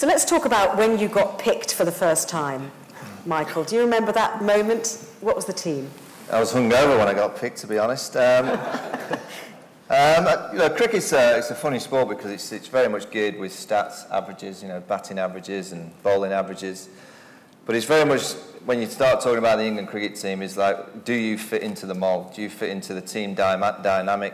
So let's talk about when you got picked for the first time. Michael, do you remember that moment? What was the team? I was hungover when I got picked, to be honest. Cricket's it's a funny sport because it's very much geared with stats, averages, batting averages and bowling averages. But it's very much, when you start talking about the England cricket team, is like, do you fit into the mould? Do you fit into the team dynamic?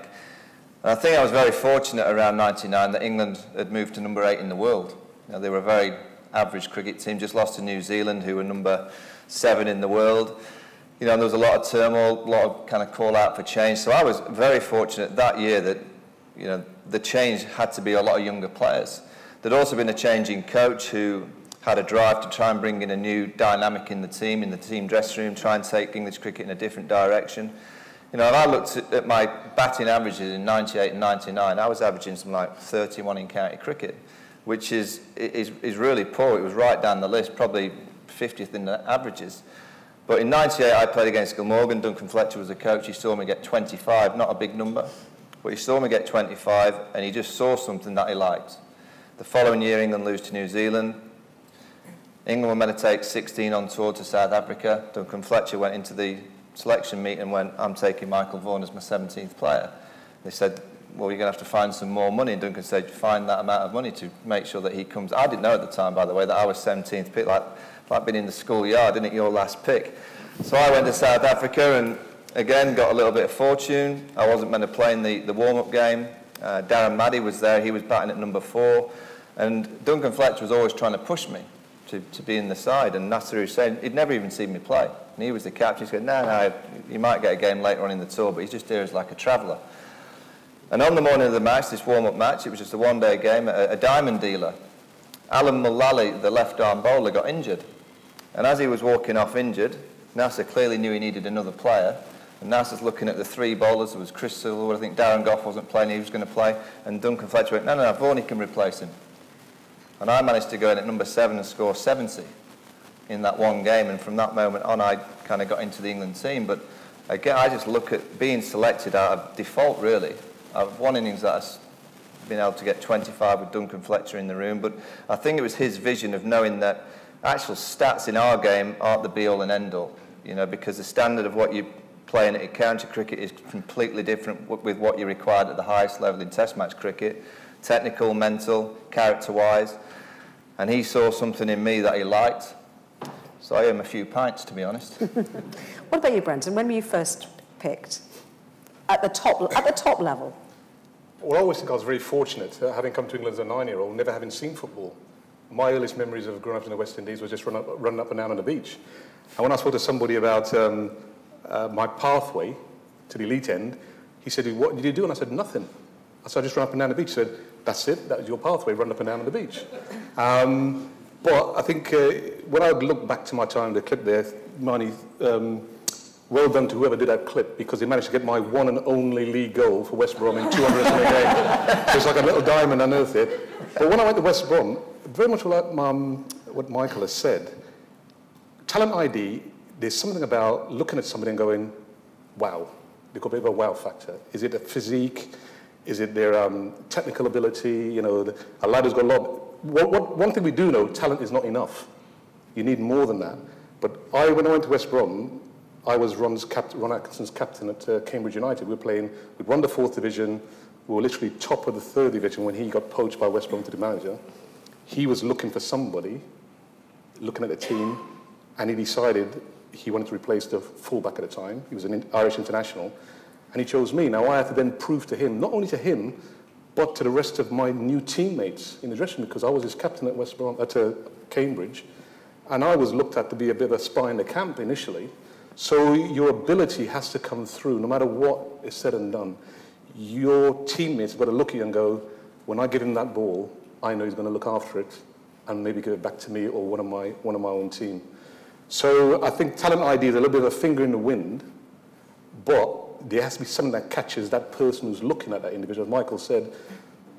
And I think I was very fortunate around '99 that England had moved to number 8 in the world. They were a very average cricket team, just lost to New Zealand, who were number 7 in the world. There was a lot of turmoil, a lot of kind of call out for change. So I was very fortunate that year that, the change had to be a lot of younger players. There'd also been a change in coach who had a drive to try and bring in a new dynamic in the team dressing room, try and take English cricket in a different direction. And I looked at my batting averages in '98 and '99, I was averaging something like 31 in county cricket, which is really poor. It was right down the list, probably 50th in the averages. But in '98, I played against Glamorgan. Duncan Fletcher was the coach. He saw me get 25, not a big number, but he saw me get 25, and he just saw something that he liked. The following year, England lose to New Zealand. England were meant to take 16 on tour to South Africa. Duncan Fletcher went into the selection meet and went, I'm taking Michael Vaughan as my 17th player. They said, well, you're going to have to find some more money. And Duncan said, find that amount of money to make sure that he comes. I didn't know at the time, by the way, that I was 17th pick, like being in the schoolyard, didn't it, your last pick. So I went to South Africa and, again, got a little bit of fortune. I wasn't meant to play in the warm-up game. Darren Maddy was there. He was batting at number 4. And Duncan Fletcher was always trying to push me to be in the side. And Nasser Hussain, he'd never even seen me play. And he was the captain. He said, no, you might get a game later on in the tour, but he's just here as like a traveller. And on the morning of the match, this warm-up match, it was just a one-day game, a diamond dealer, Alan Mullally, the left-arm bowler, got injured. And as he was walking off injured, Nasser clearly knew he needed another player. And Nasser's looking at the 3 bowlers. There was Chris Silverwood, I think Darren Gough wasn't playing, he was going to play. And Duncan Fletcher went, no, Vaughan can replace him. And I managed to go in at number 7 and score 70 in that one game. And from that moment on, I kind of got into the England team. But again, I just look at being selected out of default, really. I've one innings that I've been able to get 25 with Duncan Fletcher in the room. But I think it was his vision of knowing that actual stats in our game aren't the be-all and end-all, because the standard of what you play in county cricket is completely different with what you required at the highest level in test match cricket, technical, mental, character-wise. And he saw something in me that he liked, so I owe him a few pints, to be honest. What about you, Brendan? When were you first picked? At the top level? Well, I always think I was very fortunate, having come to England as a 9-year-old, never having seen football. My earliest memories of growing up in the West Indies was just running up and down on the beach. And when I spoke to somebody about my pathway to the elite end, he said, what did you do? And I said, nothing. I said, I just ran up and down the beach. He said, that's it, that was your pathway, run up and down on the beach. But I think when I look back to my time, the clip there, Marnie, well done to whoever did that clip, because they managed to get my one and only league goal for West Brom in 200 in a game. So it's like a little diamond unearthed it. But when I went to West Brom, very much like what Michael has said, talent ID, there's something about looking at somebody and going, wow, they've got a bit of a wow factor. Is it a physique? Is it their technical ability? A lad who's got a lot. One thing we do know, talent is not enough. You need more than that. But when I went to West Brom, I was Ron Atkinson's captain at Cambridge United. We'd won the 4th division. We were literally top of the 3rd division when he got poached by West Brom to the manager. He was looking for somebody, looking at the team, and he decided he wanted to replace the fullback at the time. He was an Irish international, and he chose me. Now I had to then prove to him, not only to him, but to the rest of my new teammates in the dressing room, because I was his captain at West Brom, at Cambridge, and I was looked at to be a bit of a spy in the camp initially. So your ability has to come through, no matter what is said and done. Your teammates have got to look at you and go, when I give him that ball, I know he's going to look after it and maybe give it back to me or one of my own team. So I think talent ID is a little bit of a finger in the wind, but there has to be something that catches that person who's looking at that individual. As Michael said,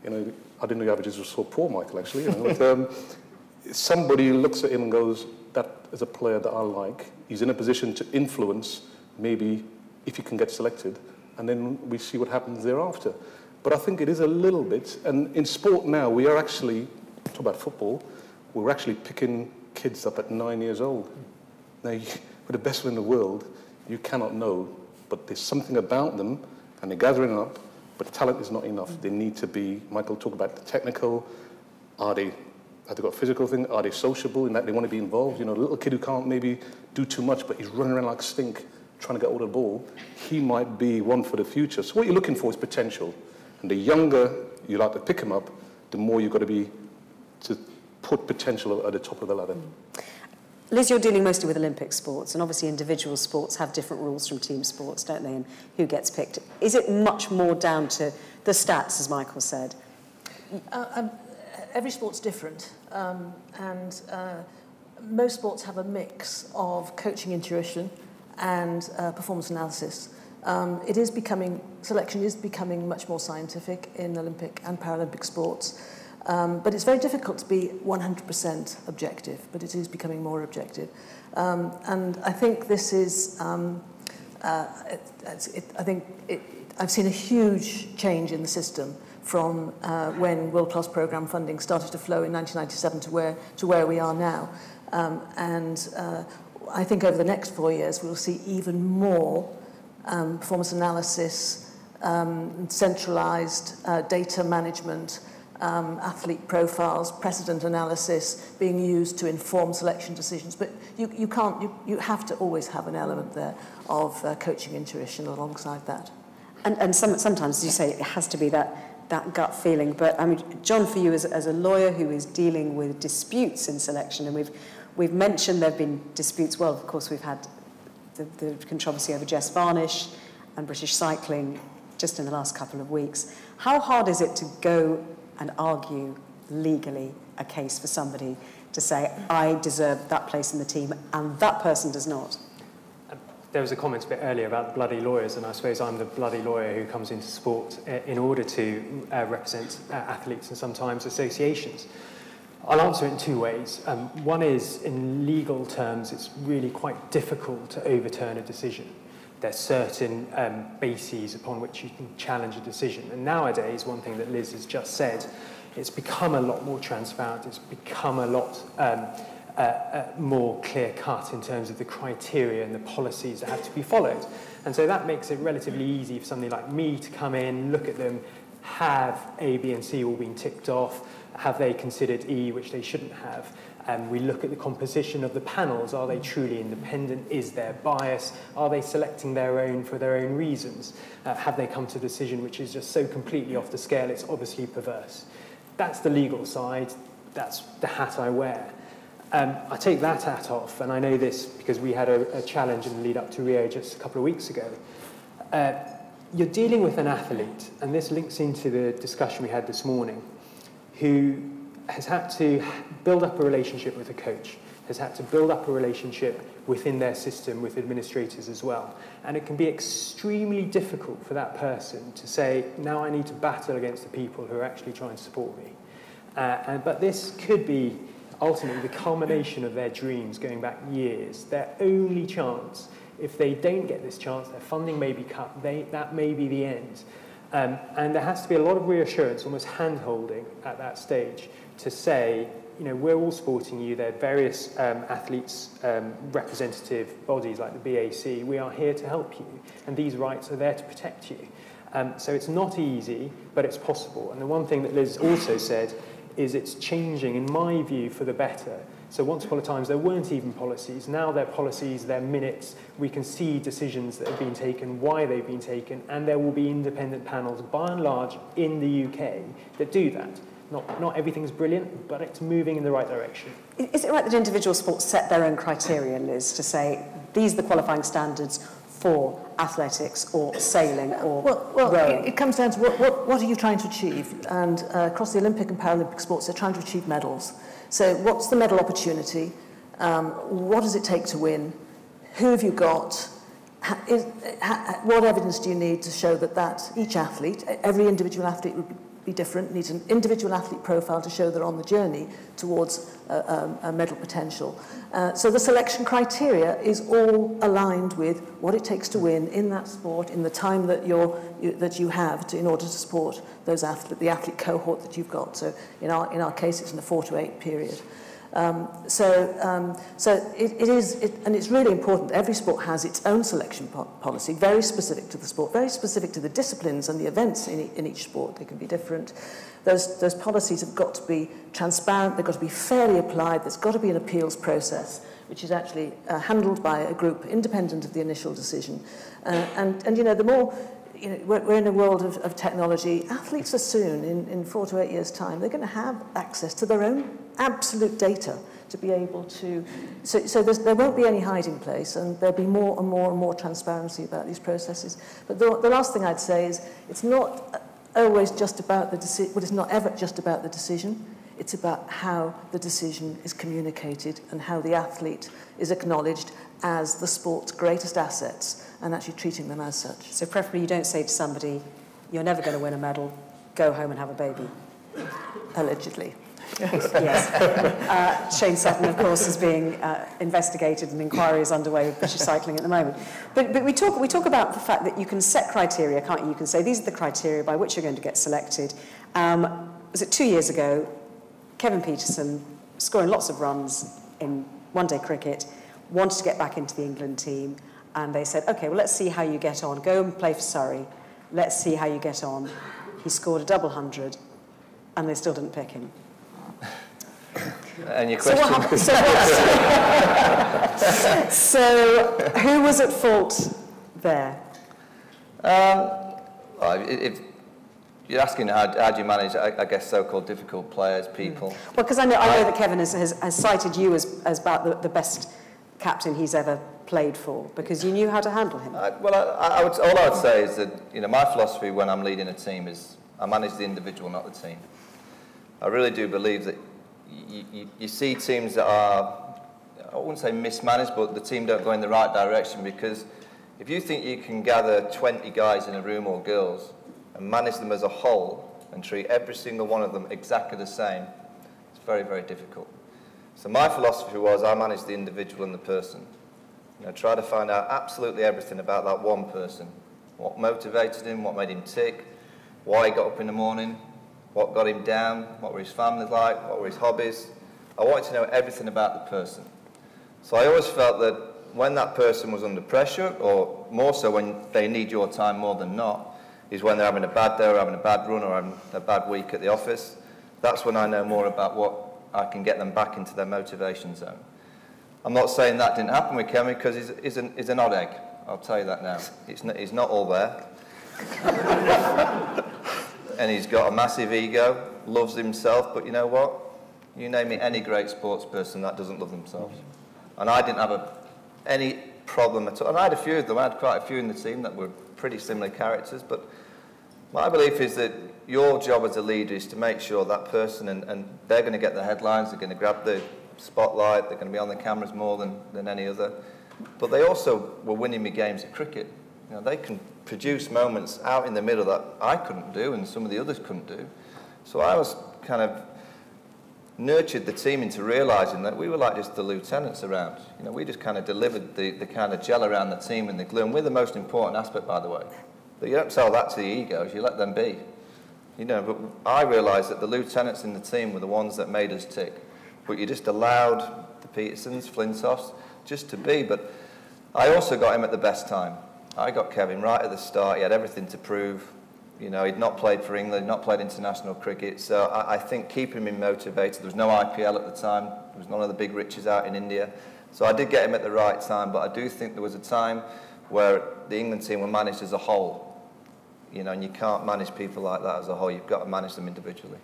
I didn't know the averages were so poor, Michael, actually. But, somebody looks at him and goes, that is a player that I like. He's in a position to influence, maybe, if he can get selected, and then we see what happens thereafter. But I think it is a little bit, and in sport now, we are actually, talk about football, we're actually picking kids up at 9 years old. Now, with the best one in the world, you cannot know, but there's something about them, and they're gathering up, but talent is not enough. They need to be, Michael talked about the technical, have they got a physical thing? Are they sociable in that they want to be involved? You know, a little kid who can't maybe do too much, but he's running around like a stink, trying to get hold of the ball, he might be one for the future. So what you're looking for is potential. And the younger you like to pick him up, the more you've got to be to put potential at the top of the ladder. Liz, you're dealing mostly with Olympic sports, and obviously individual sports have different rules from team sports, don't they, and who gets picked. Is it much more down to the stats, as Michael said? Every sport's different, and most sports have a mix of coaching intuition and performance analysis. Selection is becoming much more scientific in Olympic and Paralympic sports. But it's very difficult to be 100% objective, but it is becoming more objective. And I think this is, I've seen a huge change in the system from when world-class programme funding started to flow in 1997 to where we are now. I think over the next 4 years we'll see even more performance analysis, centralised data management, athlete profiles, precedent analysis being used to inform selection decisions. But you have to always have an element there of coaching intuition alongside that. And sometimes, as you say, it has to be that gut feeling. But I mean, John, for you as a lawyer who is dealing with disputes in selection, and we've mentioned there have been disputes. Well, of course, we've had the controversy over Jess Varnish and British cycling just in the last couple of weeks. How hard is it to go and argue legally a case for somebody to say, I deserve that place in the team and that person does not? There was a comment a bit earlier about the bloody lawyers, and I suppose I'm the bloody lawyer who comes into sport in order to represent athletes and sometimes associations. I'll answer it in two ways. One is, in legal terms, it's really quite difficult to overturn a decision. There's certain bases upon which you can challenge a decision. And nowadays, one thing that Liz has just said, it's become a lot more transparent. It's become a lot more clear-cut in terms of the criteria and the policies that have to be followed. And so that makes it relatively easy for somebody like me to come in, look at them, have A, B, and C all been ticked off, have they considered E, which they shouldn't have. We look at the composition of the panels. Are they truly independent? Is there bias? Are they selecting their own for their own reasons? Have they come to a decision which is just so completely off the scale it's obviously perverse? That's the legal side. That's the hat I wear. I take that hat off, and I know this because we had a challenge in the lead up to Rio just a couple of weeks ago. You're dealing with an athlete, and this links into the discussion we had this morning, who has had to build up a relationship with a coach, has had to build up a relationship within their system with administrators as well. And it can be extremely difficult for that person to say, now I need to battle against the people who are actually trying to support me. But this could be ultimately the culmination of their dreams going back years. Their only chance, if they don't get this chance, their funding may be cut, that may be the end. And there has to be a lot of reassurance, almost hand-holding at that stage, to say, you know, we're all supporting you. There are various athletes, representative bodies like the BAC. We are here to help you, and these rights are there to protect you. So it's not easy, but it's possible. And the one thing that Liz also said is it's changing, in my view, for the better. So once upon a time, there weren't even policies. Now there are policies, there are minutes. We can see decisions that have been taken, why they've been taken, and there will be independent panels, by and large, in the UK that do that. Not everything's brilliant, but it's moving in the right direction. Is it right that individual sports set their own criteria, Liz, to say, these are the qualifying standards for athletics or sailing or rowing? It comes down to what are you trying to achieve? And across the Olympic and Paralympic sports, they're trying to achieve medals. So what's the medal opportunity? What does it take to win? Who have you got? What evidence do you need to show that each athlete, every individual athlete would be different, needs an individual athlete profile to show they're on the journey towards a medal potential. So the selection criteria is all aligned with what it takes to win in that sport, in the time that you have in order to support those the athlete cohort that you've got. So in our case, it's in a 4 to 8 period. So it is, and it's really important. Every sport has its own selection policy, very specific to the sport, very specific to the disciplines and the events in each sport. They can be different. Those policies have got to be transparent. They've got to be fairly applied. There's got to be an appeals process, which is actually handled by a group independent of the initial decision. And you know, the more, you know, we're in a world of technology. Athletes are soon, in 4 to 8 years' time, they're going to have access to their own absolute data to be able to... So there won't be any hiding place, and there'll be more and more and more transparency about these processes. But the last thing I'd say is it's not always just about the decision. Well, it's not ever just about the decision. It's about how the decision is communicated and how the athlete is acknowledged as the sport's greatest assets and actually treating them as such. So preferably you don't say to somebody, you're never going to win a medal, go home and have a baby. Allegedly. Yes. Shane Sutton, of course, is being investigated and inquiry is underway with British Cycling at the moment. But we talk about the fact that you can set criteria, can't you? You can say these are the criteria by which you're going to get selected. Was it 2 years ago, Kevin Peterson, scoring lots of runs in one-day cricket, wanted to get back into the England team, and they said, OK, well, let's see how you get on. Go and play for Surrey. Let's see how you get on. He scored a double 100, and they still didn't pick him. And your question? So who was at fault there? If you're asking how do you manage, I guess, so-called difficult players, people. Well, because I know that Kevin has cited you as about the best captain he's ever played for, because you knew how to handle him. All I would say is that, you know, my philosophy when I'm leading a team is I manage the individual, not the team. I really do believe that you see teams that are, I wouldn't say mismanaged, but the team don't go in the right direction, because if you think you can gather 20 guys in a room or girls and manage them as a whole and treat every single one of them exactly the same, it's very, very difficult. So my philosophy was I manage the individual and the person. You know, try to find out absolutely everything about that one person. What motivated him, what made him tick, why he got up in the morning, what got him down, what were his family like, what were his hobbies. I wanted to know everything about the person. So I always felt that when that person was under pressure, or more so when they need your time more than not, is when they're having a bad day or having a bad run or having a bad week at the office. That's when I know more about what I can get them back into their motivation zone. I'm not saying that didn't happen with Kevin, because he's an odd egg. I'll tell you that now. He's not all there. And he's got a massive ego, loves himself, but you know what? You name me any great sports person that doesn't love themselves. And I didn't have any problem at all. And I had a few of them. I had quite a few in the team that were pretty similar characters. But my belief is that your job as a leader is to make sure that person, and they're going to get the headlines, they're going to grab the spotlight, they're going to be on the cameras more than any other. But they also were winning me games at cricket. You know, they can produce moments out in the middle that I couldn't do and some of the others couldn't do. So I was kind of nurtured the team into realising that we were like just the lieutenants around. You know, we just kind of delivered the kind of gel around the team and the glue. And we're the most important aspect, by the way. But you don't tell that to the egos, you let them be. You know, but I realised that the lieutenants in the team were the ones that made us tick. But you just allowed the Petersons, Flintoffs, just to be. But I also got him at the best time. I got Kevin right at the start. He had everything to prove. You know, he'd not played for England, he'd not played international cricket. So I think keeping him motivated. There was no IPL at the time. There was none of the big riches out in India. So I did get him at the right time. But I do think there was a time where the England team were managed as a whole. You know, and you can't manage people like that as a whole. You've got to manage them individually.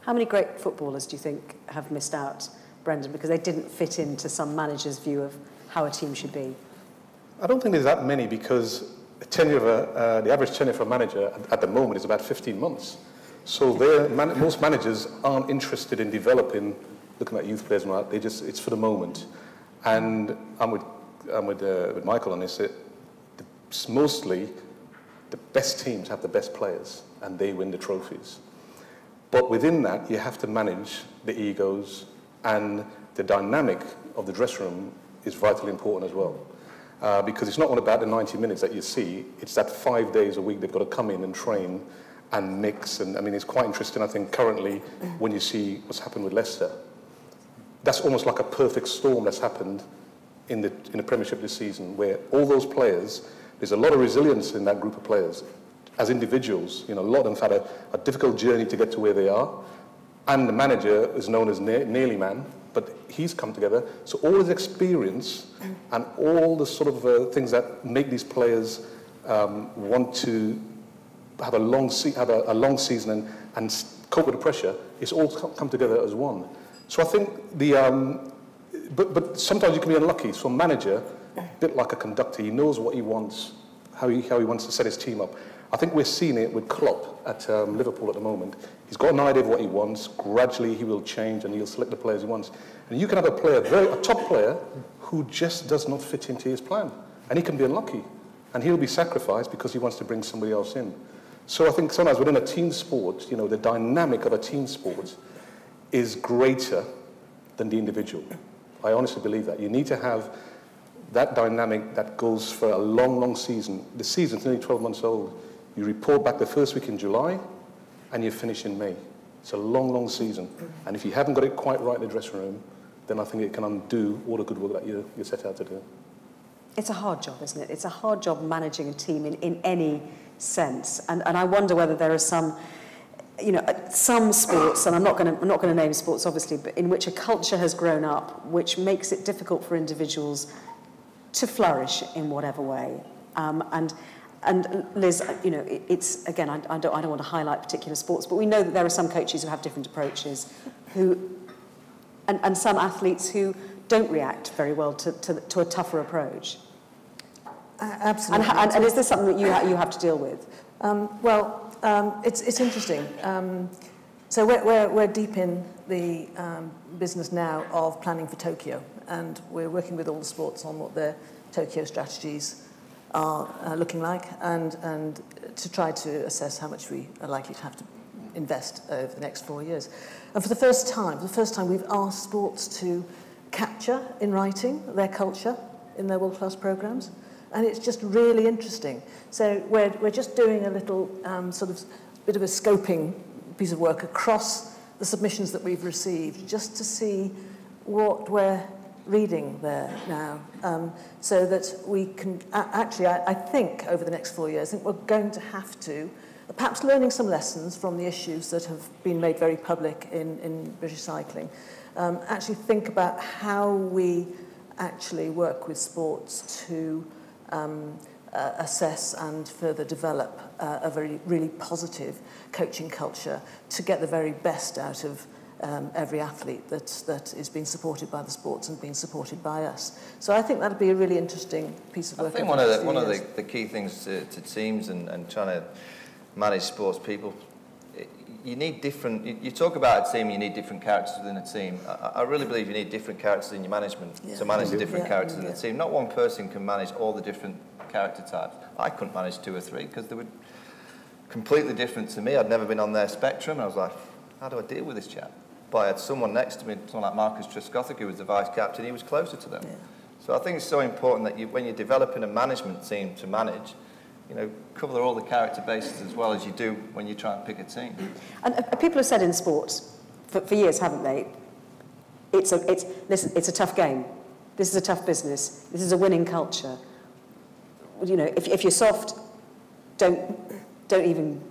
How many great footballers do you think have missed out, Brendan, because they didn't fit into some manager's view of how a team should be? I don't think there's that many, because the average tenure for a manager at the moment is about 15 months. So most managers aren't interested in developing, looking at youth players and all that. It's for the moment. And I'm with Michael on this. Mostly, the best teams have the best players, and they win the trophies. But within that, you have to manage the egos, and the dynamic of the dressing room is vitally important as well. Because it's not all about the 90 minutes that you see, it's that 5 days a week they've got to come in and train and mix. And I mean, it's quite interesting, I think, currently, when you see what's happened with Leicester. that's almost like a perfect storm that's happened in the Premiership this season, where all those players, there's a lot of resilience in that group of players. As individuals, a lot of them have had a difficult journey to get to where they are, and the manager is known as Nearly Man, but he's come together. So all his experience and all the sort of things that make these players want to have a long season and cope with the pressure, it's all come together as one. So I think but sometimes you can be unlucky. So a manager, a bit like a conductor, he knows what he wants, how he wants to set his team up. I think we're seeing it with Klopp at Liverpool at the moment. He's got an idea of what he wants. Gradually, he will change and he'll select the players he wants. And you can have a top player, who just does not fit into his plan. And he can be unlucky. And he'll be sacrificed because he wants to bring somebody else in. So I think sometimes within a team sport, the dynamic of a team sport is greater than the individual. I honestly believe that. You need to have that dynamic that goes for a long, long season. The season's nearly 12 months old. You report back the first week in July, and you finish in May. It's a long, long season. And if you haven't got it quite right in the dressing room, then I think it can undo all the good work that you're set out to do. It's a hard job, isn't it? It's a hard job managing a team in any sense. And I wonder whether there are some sports, and I'm not going to name sports, obviously, but in which a culture has grown up, which makes it difficult for individuals to flourish in whatever way. And Liz, it's again, I don't want to highlight particular sports, but we know that there are some coaches who have different approaches, and some athletes who don't react very well to a tougher approach. Absolutely. And is this something that you have to deal with? It's interesting. So we're deep in the business now of planning for Tokyo, and we're working with all the sports on what their Tokyo strategies are looking like, and to try to assess how much we are likely to have to invest over the next 4 years. And for the first time we've asked sports to capture in writing their culture in their world-class programs, and it's just really interesting. So we're just doing a little sort of bit of a scoping piece of work across the submissions that we've received, just to see what we're reading there now, so that we can actually, I think over the next 4 years, I think we're going to have to, perhaps learning some lessons from the issues that have been made very public in British cycling, actually think about how we actually work with sports to assess and further develop a really positive coaching culture to get the very best out of every athlete that is being supported by the sports and being supported by us. So I think that'll be a really interesting piece of work. I think one of the key things to teams and trying to manage sports people, you need different, you talk about a team, you need different characters within a team. I really believe you need different characters in your management to manage the different characters in the team. Not one person can manage all the different character types. I couldn't manage 2 or 3 because they were completely different to me. I'd never been on their spectrum. I was like, how do I deal with this chap? But I had someone next to me, someone like Marcus Trescothick, who was the vice captain, he was closer to them. Yeah. So I think it's so important that when you're developing a management team to manage, cover all the character bases as well as you do when you try and pick a team. And people have said in sports for years, haven't they? Listen, it's a tough game. This is a tough business. This is a winning culture. If you're soft, don't even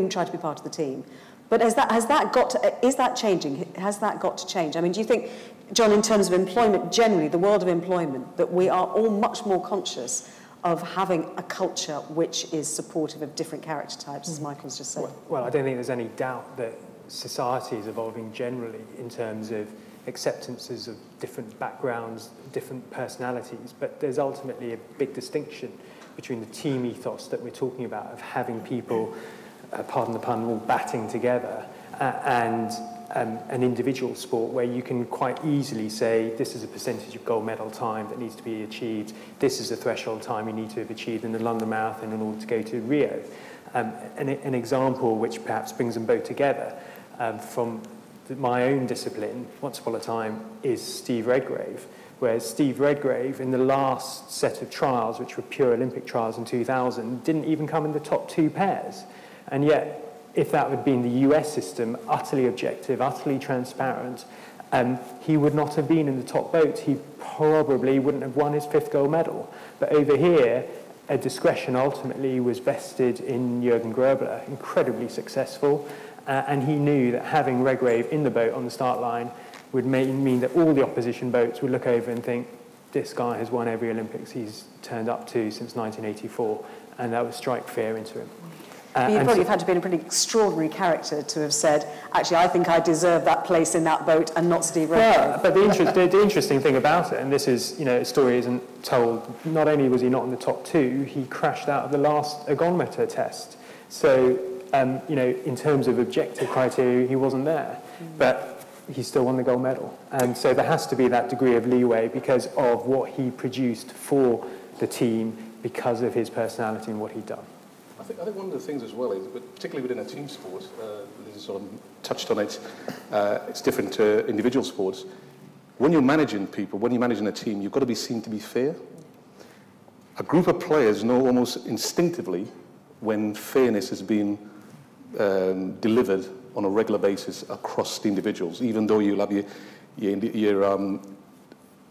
try to be part of the team. But is that changing? Has that got to change? I mean, do you think, John, in terms of employment generally, the world of employment, that we are all much more conscious of having a culture which is supportive of different character types, as Michael's just said? Well, I don't think there's any doubt that society is evolving generally in terms of acceptances of different backgrounds, different personalities, but there's ultimately a big distinction between the team ethos that we're talking about, of having people, pardon the pun, all batting together, and an individual sport where you can quite easily say, this is a percentage of gold medal time that needs to be achieved, this is the threshold time you need to have achieved in the London Marathon in order to go to Rio. An example which perhaps brings them both together from my own discipline, once upon a time, is Steve Redgrave, where Steve Redgrave, in the last set of trials, which were pure Olympic trials in 2000, didn't even come in the top 2 pairs. And yet, if that would be in the US system, utterly objective, utterly transparent, he would not have been in the top boat. He probably wouldn't have won his 5th gold medal. But over here, a discretion ultimately was vested in Jürgen Gröbler, incredibly successful, and he knew that having Redgrave in the boat on the start line would mean that all the opposition boats would look over and think, this guy has won every Olympics he's turned up to since 1984, and that would strike fear into him. But you'd probably have had to be a pretty extraordinary character to have said, actually, I think I deserve that place in that boat and not Steve Redgrave. Yeah, but the interesting thing about it, and this is, a story isn't told, not only was he not in the top 2, he crashed out of the last ergometer test. So, in terms of objective criteria, he wasn't there. But he still won the gold medal. And so there has to be that degree of leeway because of what he produced for the team because of his personality and what he'd done. I think one of the things as well is, particularly within a team sport, Liz sort of touched on it, it's different to individual sports. When you're managing people, when you're managing a team, you've got to be seen to be fair. A group of players know almost instinctively when fairness has been delivered on a regular basis across the individuals, even though you'll have your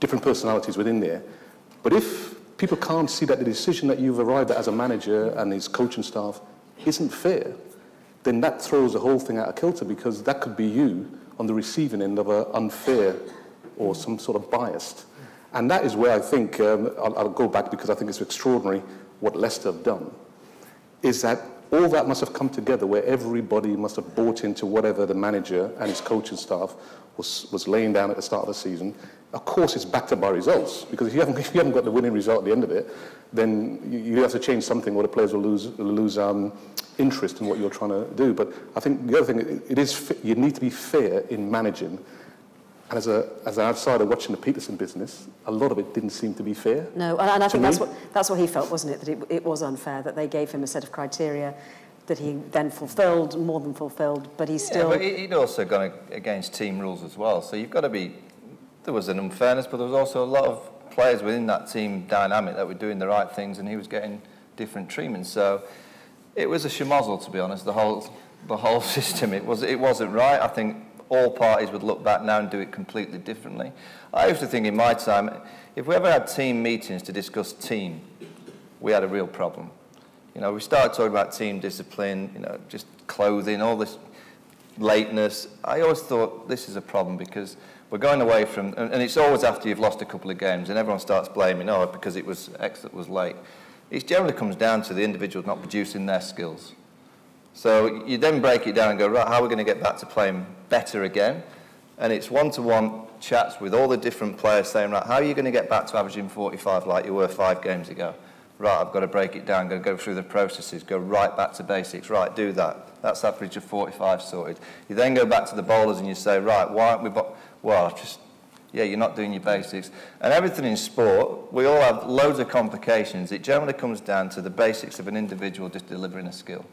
different personalities within there. But if people can't see that the decision that you've arrived at as a manager and his coaching staff isn't fair, then that throws the whole thing out of kilter, because that could be you on the receiving end of an unfair or some sort of biased. And that is where I think, I'll go back because I think it's extraordinary what Leicester have done, is that all that must have come together where everybody must have bought into whatever the manager and his coaching staff was laying down at the start of the season. Of course, it's backed up by results, because if you haven't got the winning result at the end of it, then you have to change something, or the players will lose interest in what you're trying to do. But I think the other thing, you need to be fair in managing. And as an outsider watching the Peterson business, a lot of it didn't seem to be fair. No, and I think that's what he felt, wasn't it? That it was unfair, that they gave him a set of criteria that he then fulfilled, more than fulfilled, but he still... Yeah, but he'd also gone against team rules as well. So you've got to be... There was an unfairness, but there was also a lot of players within that team dynamic that were doing the right things, and he was getting different treatment. So it was a schmozzle, to be honest, the whole system. It wasn't right. I think all parties would look back now and do it completely differently. I used to think in my time, if we ever had team meetings to discuss team, we had a real problem. We started talking about team discipline, just clothing, all this lateness. I always thought this is a problem because we're going away from, and it's always after you've lost a couple of games and everyone starts blaming, because it was X that was late. It generally comes down to the individuals not producing their skills. So you then break it down and go, right, how are we going to get back to playing better again? And it's one-to-one chats with all the different players saying, right, how are you going to get back to averaging 45 like you were 5 games ago? Right, I've got to break it down, go through the processes, go right back to basics. Right, do that. That's average of 45 sorted. You then go back to the bowlers and you say, right, why aren't we... Well, you're not doing your basics. And everything in sport, we all have loads of complications. It generally comes down to the basics of an individual just delivering a skill.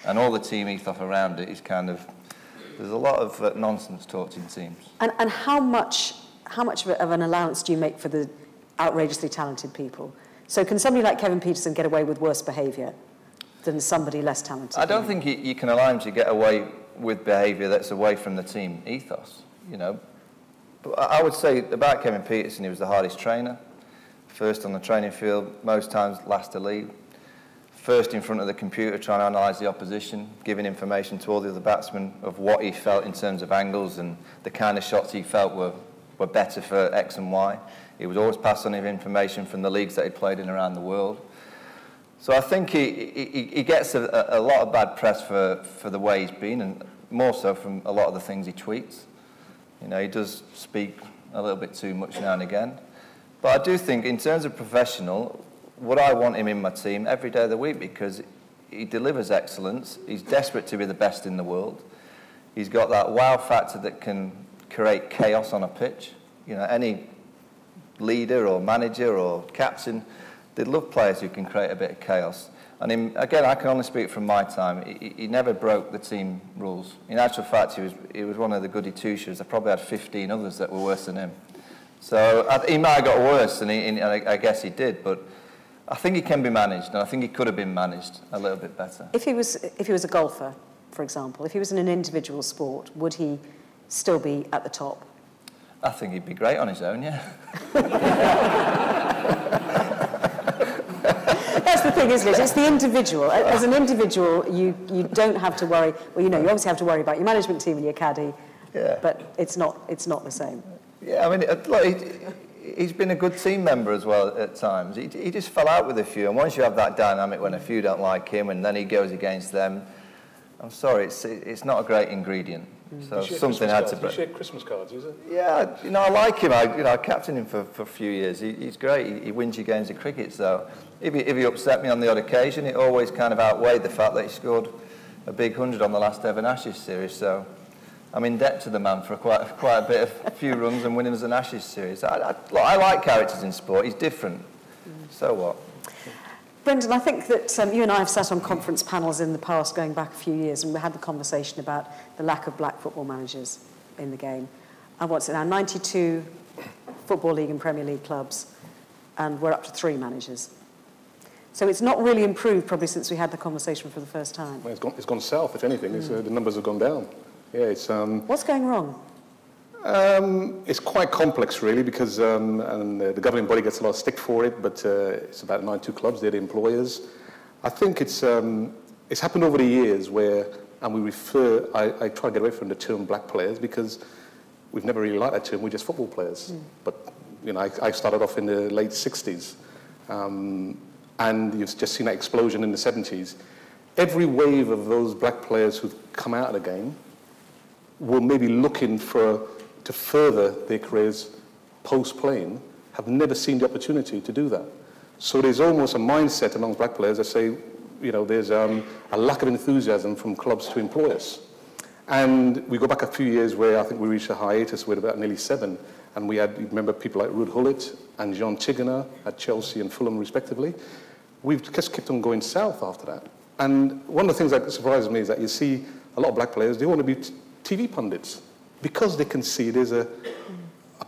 And all the team ethos around it is kind of... There's a lot of nonsense talked in teams. And how much of an allowance do you make for the outrageously talented people? So can somebody like Kevin Peterson get away with worse behaviour than somebody less talented? I don't think you can allow him to get away with behaviour that's away from the team ethos, But I would say about Kevin Peterson, he was the hardest trainer. First on the training field, most times last to lead. First in front of the computer trying to analyse the opposition, giving information to all the other batsmen of what he felt in terms of angles and the kind of shots he felt were better for X and Y. He was always passing on information from the leagues that he played in around the world. So I think he gets a lot of bad press for the way he's been, and more so from a lot of the things he tweets. He does speak a little bit too much now and again. But I do think in terms of professional, would I want him in my team every day of the week, because he delivers excellence. He's desperate to be the best in the world. He's got that wow factor that can create chaos on a pitch. Any leader or manager or captain, they love players who can create a bit of chaos. And again, I can only speak from my time. He never broke the team rules. In actual fact, he was one of the goody two-shoes. I probably had 15 others that were worse than him. So he might have got worse, and I guess he did. But I think he can be managed, and I think he could have been managed a little bit better. If he was a golfer, for example, if he was in an individual sport, would he still be at the top? I think he'd be great on his own, yeah. That's the thing, isn't it? It's the individual. As an individual, you don't have to worry. Well, you know, you obviously have to worry about your management team and your caddy, but it's not the same. Yeah, I mean, look, he's been a good team member as well at times. He just fell out with a few, and once you have that dynamic when a few don't like him and then he goes against them, I'm sorry, it's not a great ingredient. So something had to break. You share Christmas cards, is it? Yeah, you know, I like him. I captained him for a few years. He's great. He wins your games of cricket. So if he upset me on the odd occasion, it always kind of outweighed the fact that he scored a big 100 on the last Devon Ashes series. So I'm in debt to the man for quite a bit of a few runs and winning as an Ashes series. I like characters in sport. He's different. So what? Brendan, I think that you and I have sat on conference panels in the past, going back a few years, and we had the conversation about the lack of black football managers in the game. And what's it now, 92 Football League and Premier League clubs, and we're up to 3 managers. So it's not really improved probably since we had the conversation for the first time. Well, it's gone south, if anything. The numbers have gone down. Yeah, it's... What's going wrong? It's quite complex, really, because and the governing body gets a lot of stick for it, but it's about 92 clubs, they're the employers. I think it's happened over the years where, and I try to get away from the term black players because we've never really liked that term, we're just football players. But, you know, I started off in the late 60s, and you've just seen that explosion in the 70s. Every wave of those black players who've come out of the game were maybe looking to further their careers post-playing, have never seen the opportunity to do that. So there's almost a mindset among black players that say, you know, there's a lack of enthusiasm from clubs to employ us. And we go back a few years where I think we reached a hiatus with about nearly 7. And we had, you remember, people like Ruud Gullit and Jean Tigana at Chelsea and Fulham, respectively. We've just kept on going south after that. And one of the things that surprises me is that you see a lot of black players, they want to be TV pundits, because they can see there's a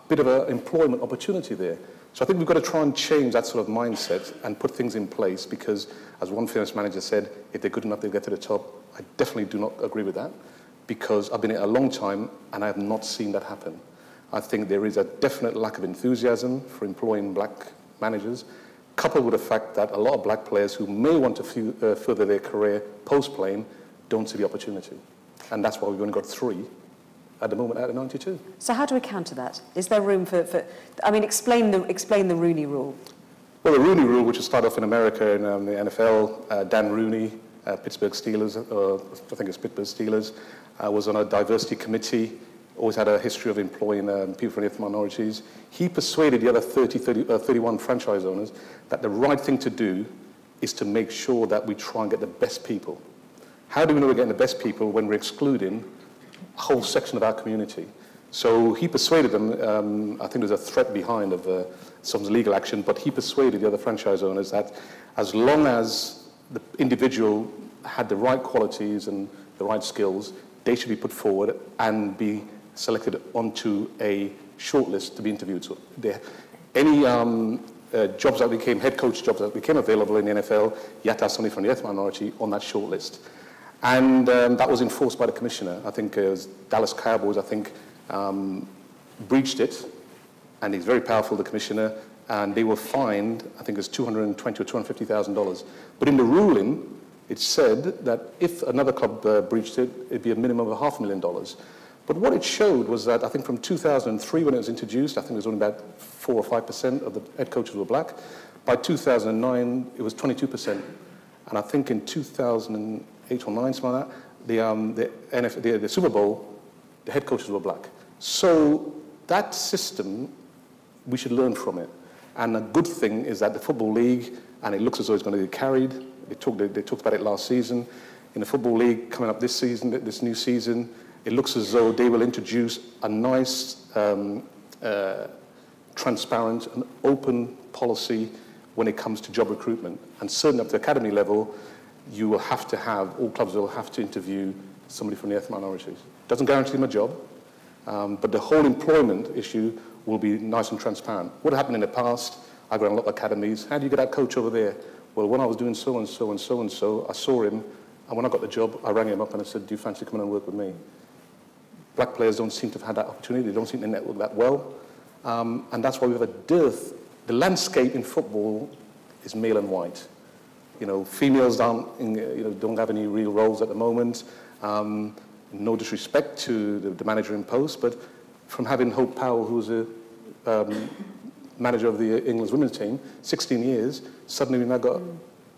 bit of an employment opportunity there. So I think we've got to try and change that sort of mindset and put things in place because, as one famous manager said, if they're good enough, they'll get to the top. I definitely do not agree with that because I've been here a long time and I have not seen that happen. I think there is a definite lack of enthusiasm for employing black managers, coupled with the fact that a lot of black players who may want to further their career post-playing don't see the opportunity. And that's why we've only got 3 at the moment out of 92. So how do we counter that? Is there room for I mean, explain the Rooney Rule. Well, the Rooney Rule, which was started off in America in the NFL, Dan Rooney, Pittsburgh Steelers, I think it's Pittsburgh Steelers, was on a diversity committee, always had a history of employing people from ethnic minorities. He persuaded the other 31 franchise owners that the right thing to do is to make sure that we try and get the best people. How do we know we're getting the best people when we're excluding a whole section of our community? So he persuaded them, I think there's a threat behind of some legal action, but he persuaded the other franchise owners that as long as the individual had the right qualities and the right skills, they should be put forward and be selected onto a shortlist to be interviewed. So any jobs that became, head coach jobs that became available in the NFL, you had to have somebody from the ethnic minority on that shortlist. And that was enforced by the commissioner. I think it was Dallas Cowboys, breached it, and he's very powerful, the commissioner, and they were fined, I think it was $220,000 or $250,000. But in the ruling, it said that if another club breached it, it'd be a minimum of $500,000. But what it showed was that I think from 2003 when it was introduced, I think it was only about 4 or 5% of the head coaches were black. By 2009, it was 22%. And I think in 2008 or 9, something like that, the Super Bowl, the head coaches were black. So that system, we should learn from it. And a good thing is that the Football League, and it looks as though it's going to get carried. They talked about it last season. In the Football League coming up this season, this new season, it looks as though they will introduce a nice, transparent and open policy when it comes to job recruitment. And certainly up to academy level, you will have to have, all clubs will have to interview somebody from the ethnic minorities. Doesn't guarantee them a job, but the whole employment issue will be nice and transparent. What happened in the past, I got a lot of academies. How do you get that coach over there? Well, when I was doing so and so and so and so, I saw him, and when I got the job, I rang him up and I said, do you fancy coming and work with me? black players don't seem to have had that opportunity. They don't seem to network that well. And that's why we have a dearth. The landscape in football is male and white. You know, females don't have any real roles at the moment. No disrespect to the manager in post, but from having Hope Powell, who's a manager of the England's women's team, 16 years, suddenly we've now got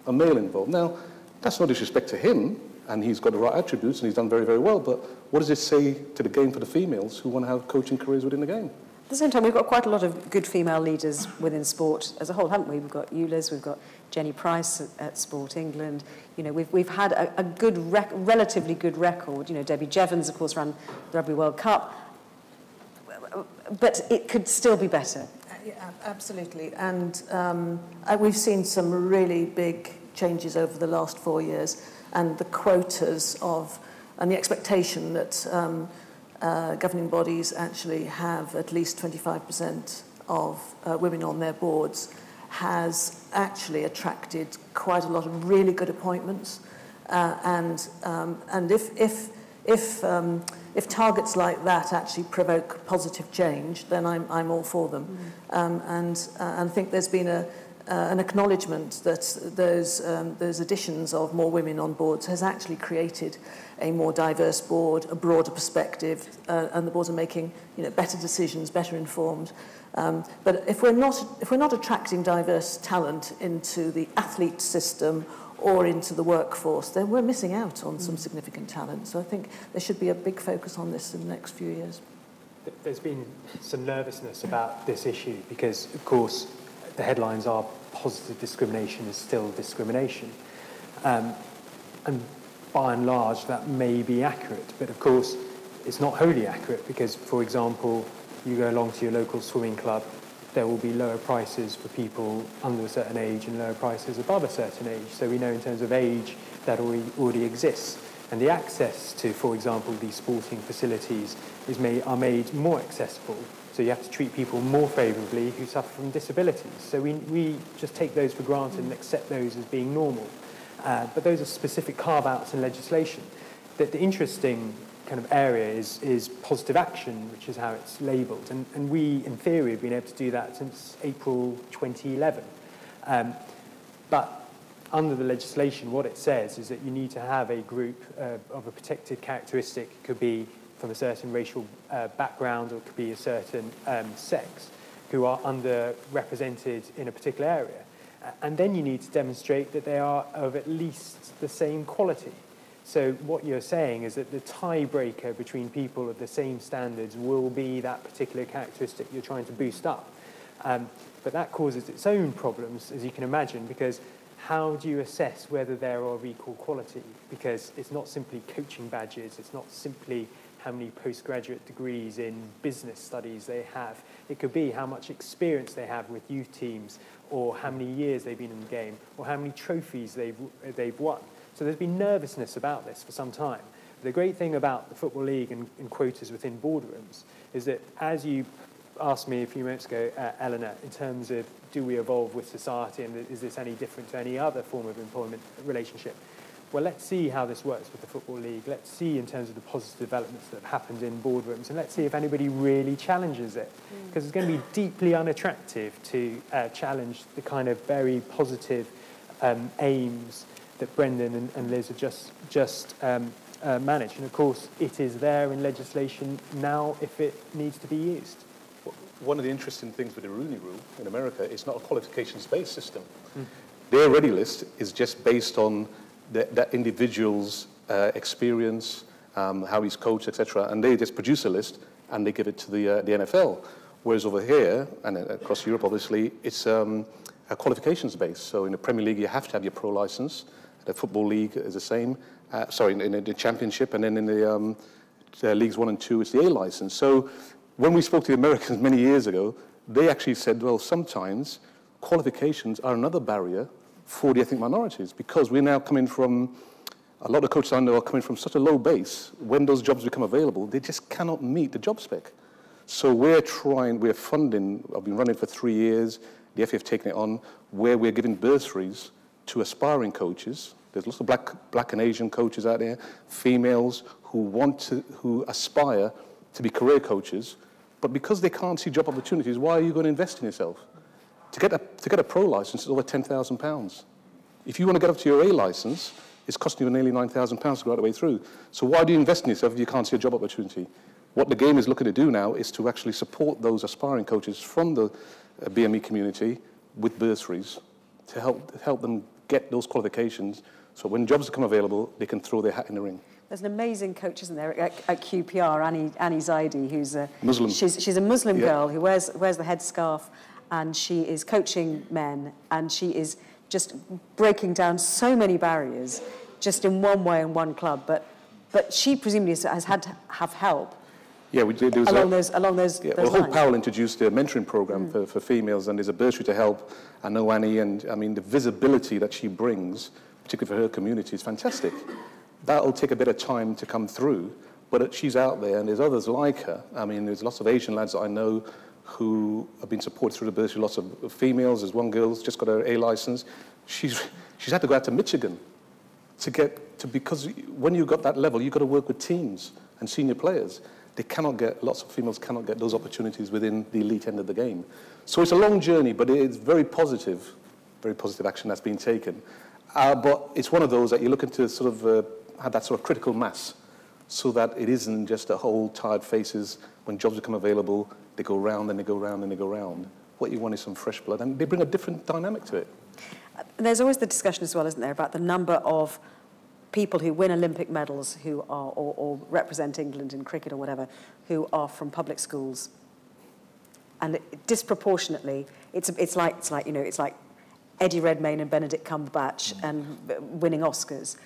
a male involved. Now, that's no disrespect to him, and he's got the right attributes, and he's done very, very well, but what does it say to the game for the females who want to have coaching careers within the game? At the same time, we've got quite a lot of good female leaders within sport as a whole, haven't we? We've got Eulers, we've got Jenny Price at Sport England. You know, we've had a good, relatively good record. You know, Debbie Jevons, of course, ran the Rugby World Cup. But it could still be better. Yeah, absolutely. And we've seen some really big changes over the last 4 years, and the quotas and the expectation that governing bodies actually have at least 25% of women on their boards has actually attracted quite a lot of really good appointments. And if targets like that actually provoke positive change, then I'm all for them. And I think there's been an acknowledgement that those additions of more women on boards has actually created a more diverse board, a broader perspective, and the boards are making better decisions, better informed. But if we're not attracting diverse talent into the athlete system or into the workforce, then we're missing out on some significant talent. So I think there should be a big focus on this in the next few years. There's been some nervousness about this issue because, of course, the headlines are positive discrimination is still discrimination. And by and large, that may be accurate. But, of course, it's not wholly accurate because, for example, you go along to your local swimming club, there will be lower prices for people under a certain age and lower prices above a certain age. So we know in terms of age that already exists. And the access to, for example, these sporting facilities are made more accessible. So you have to treat people more favourably who suffer from disabilities. So we just take those for granted and accept those as being normal. But those are specific carve-outs in legislation. The interesting kind of area is positive action, which is how it's labelled. And we, in theory, have been able to do that since April 2011. But under the legislation, what it says is that you need to have a group of a protected characteristic. It could be from a certain racial background, or it could be a certain sex, who are underrepresented in a particular area. And then you need to demonstrate that they are of at least the same quality. So what you're saying is that the tiebreaker between people of the same standards will be that particular characteristic you're trying to boost up. But that causes its own problems, as you can imagine, because how do you assess whether they're of equal quality? Because it's not simply coaching badges, it's not simply how many postgraduate degrees in business studies they have. It could be how much experience they have with youth teams, or how many years they've been in the game, or how many trophies they've won. So there's been nervousness about this for some time. The great thing about the Football League and quotas within boardrooms is that, as you asked me a few minutes ago, Eleanor, in terms of do we evolve with society and is this any different to any other form of employment relationship? Well, let's see how this works with the Football League. Let's see in terms of the positive developments that have happened in boardrooms, and let's see if anybody really challenges it. Because it's going to be deeply unattractive to challenge the kind of very positive aims that Brendan and Liz have just managed. And of course, it is there in legislation now if it needs to be used. One of the interesting things with the Rooney Rule in America, it's not a qualifications-based system. Their ready list is just based on that individual's experience, how he's coached, etc. And they just produce a list and they give it to the NFL. Whereas over here, and across Europe, obviously, it's qualifications-based. So in the Premier League, you have to have your pro license. The Football League is the same. In the Championship, and then in the Leagues 1 and 2, it's the A license. So when we spoke to the Americans many years ago, they actually said, well, sometimes qualifications are another barrier for the ethnic minorities, because we're now coming from, a lot of coaches I know are coming from such a low base. When those jobs become available, they just cannot meet the job spec. So we're funding, I've been running for 3 years, the FA have taken it on, where we're giving bursaries to aspiring coaches. There's lots of black and Asian coaches out there, females who aspire to be career coaches, but because they can't see job opportunities, why are you going to invest in yourself? To get a pro license is over £10,000. If you want to get up to your A license, it's costing you nearly £9,000 to go all the way through. So why do you invest in yourself if you can't see a job opportunity? What the game is looking to do now is to actually support those aspiring coaches from the BME community with bursaries to help them get those qualifications, so when jobs become available, they can throw their hat in the ring. There's an amazing coach, isn't there, at QPR, Annie Zaidi, who's a Muslim. She's a Muslim girl who wears the headscarf, and she is coaching men, and she is just breaking down so many barriers, just in one way in one club. But she presumably has had to have help. Yeah, we did. Along those lines. Hope Powell introduced a mentoring program for females, and there's a bursary to help. I know Annie, and I mean the visibility that she brings, particularly for her community, is fantastic. That'll take a bit of time to come through, but she's out there, and there's others like her. I mean, there's lots of Asian lads that I know who have been supported through the bursary. Lots of females. There's one girl who's just got her A license. She's had to go out to Michigan because when you've got that level, you've got to work with teams and senior players. Lots of females cannot get those opportunities within the elite end of the game. So it's a long journey, but it's very positive action that's been taken. But it's one of those that you're looking to sort of have that sort of critical mass, so that it isn't just a whole tired faces. When jobs become available, they go round and they go round and they go round. What you want is some fresh blood, and they bring a different dynamic to it. There's always the discussion as well, isn't there, about the number of people who win Olympic medals who are, or represent England in cricket or whatever, who are from public schools. And disproportionately, it's like Eddie Redmayne and Benedict Cumberbatch and winning Oscars.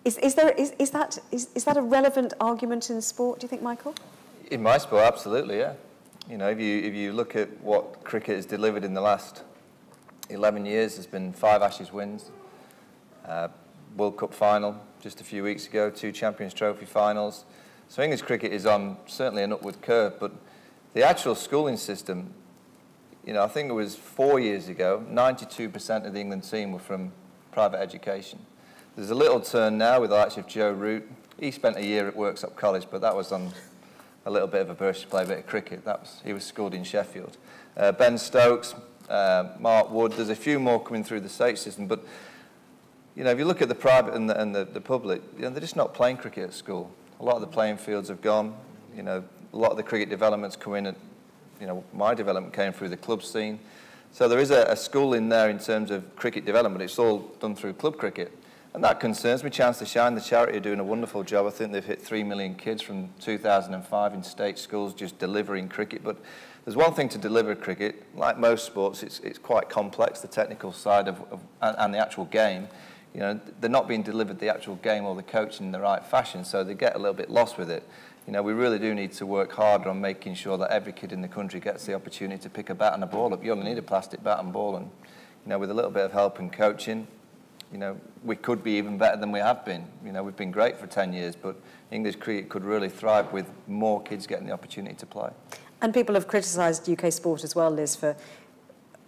Is that a relevant argument in sport, do you think, Michael? In my sport, absolutely, yeah. You know, if you look at what cricket has delivered in the last 11 years, there's been 5 Ashes wins, World Cup final just a few weeks ago, 2 Champions Trophy finals. So English cricket is on certainly an upward curve, but the actual schooling system, you know, I think it was 4 years ago, 92% of the England team were from private education. There's a little turn now with the likes of Joe Root. He spent a year at Worksop College, but that was on a little bit of a burst to play a bit of cricket. He was schooled in Sheffield. Ben Stokes, Mark Wood, there's a few more coming through the state system, but you know, if you look at the private and the public, you know, they're just not playing cricket at school. A lot of the playing fields have gone. You know, a lot of the cricket developments come in at, you know, my development came through the club scene. So there is a school in there in terms of cricket development. It's all done through club cricket. And that concerns me. Chance to Shine, the charity, are doing a wonderful job. I think they've hit 3 million kids from 2005 in state schools just delivering cricket. But there's one thing to deliver cricket. Like most sports, it's quite complex, the technical side and the actual game. You know, they're not being delivered the actual game or the coaching in the right fashion, so they get a little bit lost with it. You know, we really do need to work harder on making sure that every kid in the country gets the opportunity to pick a bat and a ball up. You only need a plastic bat and ball, and, you know, with a little bit of help and coaching, you know, we could be even better than we have been. You know, we've been great for 10 years, but English cricket could really thrive with more kids getting the opportunity to play. And people have criticised UK sport as well, Liz, for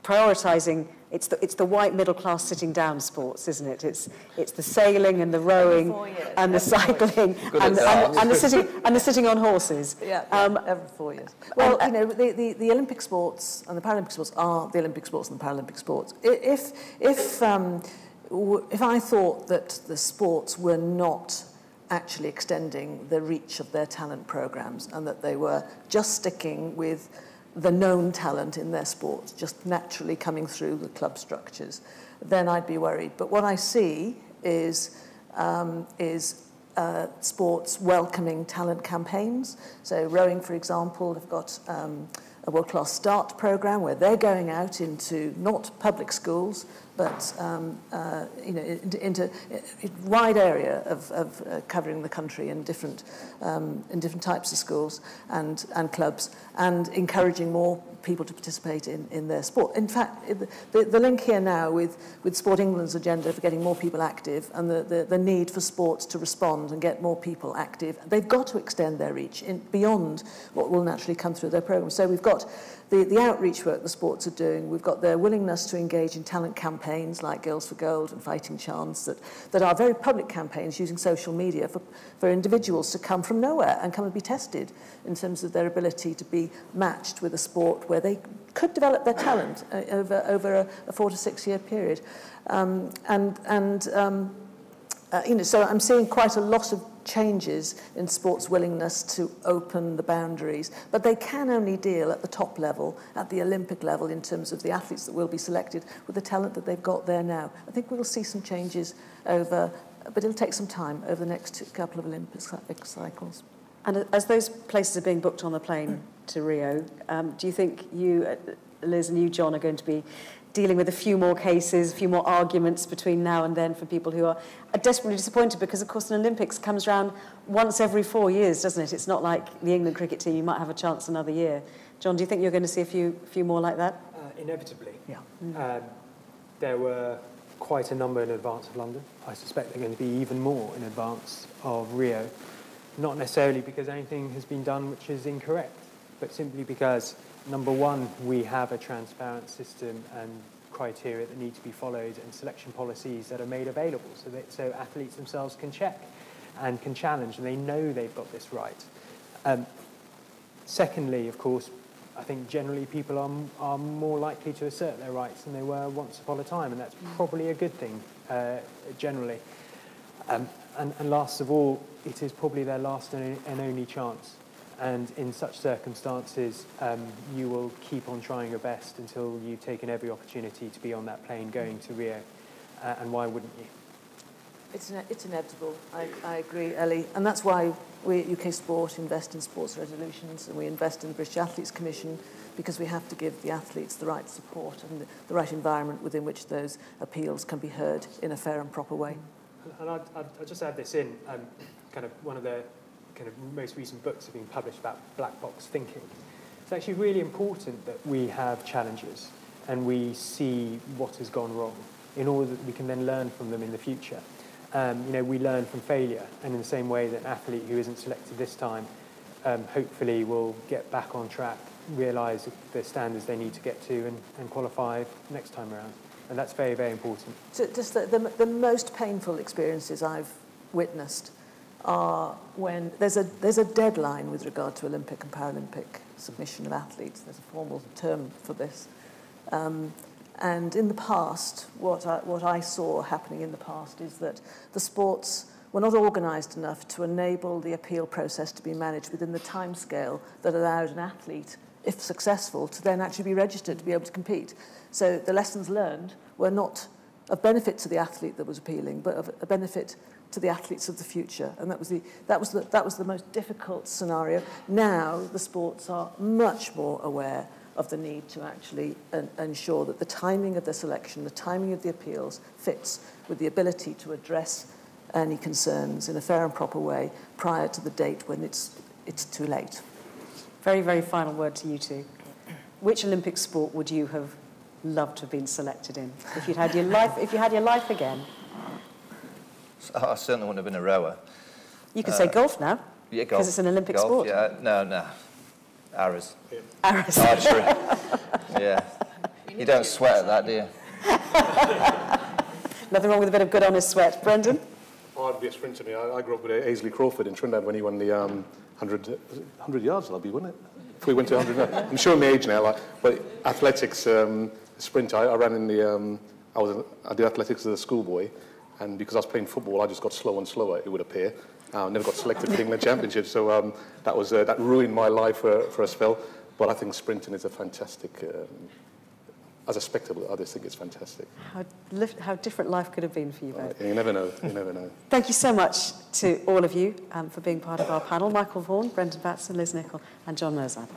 prioritising. It's the white middle class sitting down sports, isn't it? It's the sailing and the rowing and the cycling and the sitting on horses. Yeah, every 4 years. Well, you know, the Olympic sports and the Paralympic sports are the Olympic sports and the Paralympic sports. If I thought that the sports were not actually extending the reach of their talent programs and that they were just sticking with the known talent in their sports, just naturally coming through the club structures, then I'd be worried. But what I see is sports welcoming talent campaigns. So rowing, for example, have got a world-class start program where they're going out into not public schools, but you know, into a wide area of covering the country in different types of schools and clubs, and encouraging more people to participate in their sport. In fact, the link here now with Sport England's agenda for getting more people active and the need for sports to respond and get more people active, they've got to extend their reach beyond what will naturally come through their programme. So we've got the outreach work the sports are doing, we've got their willingness to engage in talent campaigns, campaigns like Girls for Gold and Fighting Chance that are very public campaigns using social media for individuals to come from nowhere and come and be tested in terms of their ability to be matched with a sport where they could develop their talent over a 4 to 6 year period. So I'm seeing quite a lot of changes in sports' willingness to open the boundaries, but they can only deal at the top level, at the Olympic level, in terms of the athletes that will be selected with the talent that they've got there now. I think we'll see some changes but it'll take some time over the next couple of Olympic cycles. And as those places are being booked on the plane to Rio, do you think you, Liz, and you, John, are going to be dealing with a few more cases, a few more arguments between now and then for people who are desperately disappointed? Because, of course, an Olympics comes around once every 4 years, doesn't it? It's not like the England cricket team, you might have a chance another year. John, do you think you're going to see a few more like that? Inevitably. Yeah. There were quite a number in advance of London. I suspect they're going to be even more in advance of Rio. Not necessarily because anything has been done which is incorrect, but simply because, number one, we have a transparent system and criteria that need to be followed and selection policies that are made available so athletes themselves can check and can challenge and they know they've got this right. Secondly, of course, I think generally people are more likely to assert their rights than they were once upon a time, and that's probably a good thing generally. And last of all, it is probably their last and only chance. And in such circumstances, you will keep on trying your best until you've taken every opportunity to be on that plane going to Rio. And why wouldn't you? It's inevitable. I agree, Ellie. And that's why we at UK Sport invest in sports resolutions and we invest in the British Athletes Commission, because we have to give the athletes the right support and the right environment within which those appeals can be heard in a fair and proper way. And I'll just add this in, kind of one of the kind of most recent books have been published about black box thinking. It's actually really important that we have challenges and we see what has gone wrong in order that we can then learn from them in the future. We learn from failure, and in the same way that an athlete who isn't selected this time hopefully will get back on track, realise the standards they need to get to and qualify next time around. And that's very, very important. So just the most painful experiences I've witnessed are when there's a deadline with regard to Olympic and Paralympic submission of athletes. There's a formal term for this. And in the past, what I saw happening in the past is that the sports were not organised enough to enable the appeal process to be managed within the timescale that allowed an athlete, if successful, to then actually be registered to be able to compete. So the lessons learned were not of benefit to the athlete that was appealing, but of a benefit to the athletes of the future, and that was the most difficult scenario. Now the sports are much more aware of the need to actually ensure that the timing of the selection, the timing of the appeals fits with the ability to address any concerns in a fair and proper way prior to the date when it's too late. Very, very final word to you two. Which Olympic sport would you have loved to have been selected in if you had your life again? I certainly wouldn't have been a rower. You could say golf now. Yeah, golf. Because it's an Olympic golf, sport. Yeah, no. Arrows. Yeah. Arrows. Archery. Yeah. You don't sweat at that, do you? Nothing wrong with a bit of good honest sweat. Brendan? I'd be a sprinter. I grew up with Aisley Crawford in Trinidad when he won the 100 yards, that'll be, wouldn't it? If we went to 100 yards. I'm showing my age now, but athletics, sprint, I ran in the, I did athletics as a schoolboy, and because I was playing football, I just got slower and slower, it would appear. Never got selected for the England Championship, so that ruined my life for a spell. But I think sprinting is a fantastic, as a spectacle, I just think it's fantastic. How different life could have been for you both. You never know, you never know. Thank you so much to all of you for being part of our panel. Michael Vaughan, Brendan Batson, Liz Nichol and John Merzad.